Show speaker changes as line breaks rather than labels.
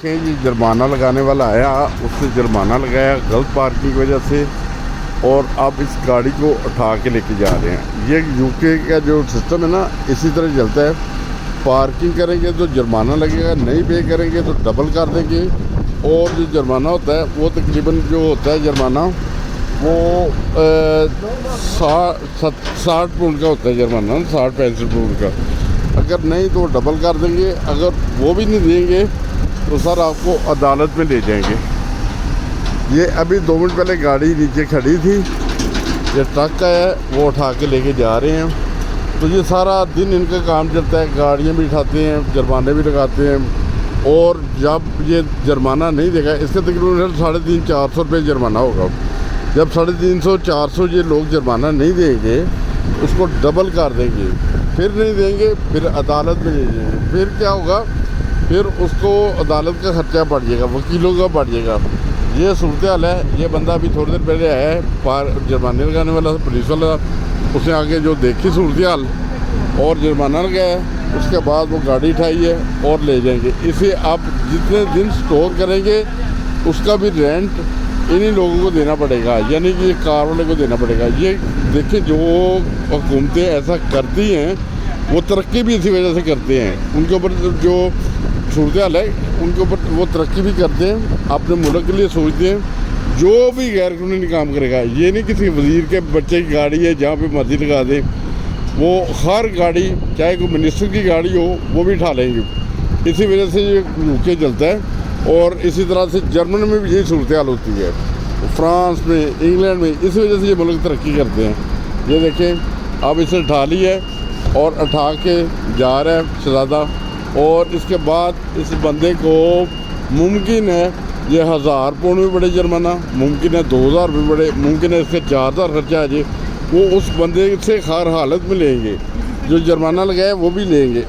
دیکھیں یہ جرمانہ لگانے والا آیا، اس نے جرمانہ لگایا غلط پارکنگ کی وجہ سے، اور اب اس گاڑی کو اٹھا کے لے کے جا رہے ہیں۔ یہ یو کے کا جو سسٹم ہے نا اسی طرح چلتا ہے، پارکنگ کریں گے تو جرمانہ لگے گا، نہیں پے کریں گے تو ڈبل کر دیں گے، اور جو جرمانہ ہوتا ہے وہ تقریباً جو ہوتا ہے جرمانہ وہ 60 پاؤنڈ کا ہوتا ہے جرمانہ، 60-65 پاؤنڈ کا۔ اگر نہیں تو ڈبل کر دیں گے، اگر وہ بھی نہیں دیں گے تو سر آپ کو عدالت میں لے جائیں گے۔ یہ ابھی 2 منٹ پہلے گاڑی نیچے کھڑی تھی، یہ ٹرک ہے وہ اٹھا کے لے کے جا رہے ہیں۔ تو یہ سارا دن ان کا کام چلتا ہے، گاڑیاں بھی اٹھاتے ہیں، جرمانے بھی لگاتے ہیں، اور جب یہ جرمانہ نہیں دے گا، اس کا تقریباً 350-400 روپے جرمانہ ہوگا۔ جب 350-400 یہ لوگ جرمانہ نہیں دیں گے اس کو ڈبل کر دیں گے، پھر نہیں دیں گے پھر عدالت میں لے جائیں گے۔ پھر کیا ہوگا، پھر اس کو عدالت کا خرچہ بڑھ جائے گا، وکیلوں کا بڑھ جائے گا۔ یہ صورتحال ہے۔ یہ بندہ ابھی تھوڑی دیر پہلے آیا ہے، جرمانے لگانے والا پولیس والا، اس نے آگے جو دیکھی صورتحال اور جرمانہ لگایا، اس کے بعد وہ گاڑی اٹھائی ہے اور لے جائیں گے۔ اسے آپ جتنے دن سٹور کریں گے اس کا بھی رینٹ انہی لوگوں کو دینا پڑے گا، یعنی کہ یہ کار والے کو دینا پڑے گا۔ یہ دیکھیں جو حکومتیں ایسا کرتی ہیں وہ ترقی بھی اسی وجہ سے کرتے ہیں، ان کے اوپر جو صورتحال ہے ان کے اوپر وہ ترقی بھی کرتے ہیں، اپنے ملک کے لیے سوچتے ہیں۔ جو بھی غیر قانونی کام کرے گا، یہ نہیں کسی وزیر کے بچے کی گاڑی ہے جہاں پہ مرضی لگا دیں، وہ ہر گاڑی چاہے کوئی منسٹر کی گاڑی ہو وہ بھی اٹھا لیں گے۔ اسی وجہ سے یہ یو کے چلتا ہے، اور اسی طرح سے جرمن میں بھی یہی صورتحال ہوتی ہے، فرانس میں، انگلینڈ میں، اسی وجہ سے یہ ملک ترقی کرتے ہیں۔ یہ دیکھیں اب اسے اٹھا لی ہے اور اٹھا کے جا رہا ہے شہزادہ، اور اس کے بعد اس بندے کو ممکن ہے یہ 1000 پاؤنڈ بھی بڑے جرمانہ، ممکن ہے 2000 بھی بڑے، ممکن ہے اس کے 4000 خرچہ آ جائے، وہ اس بندے سے ہر حالت میں لیں گے، جو جرمانہ لگایا وہ بھی لیں گے۔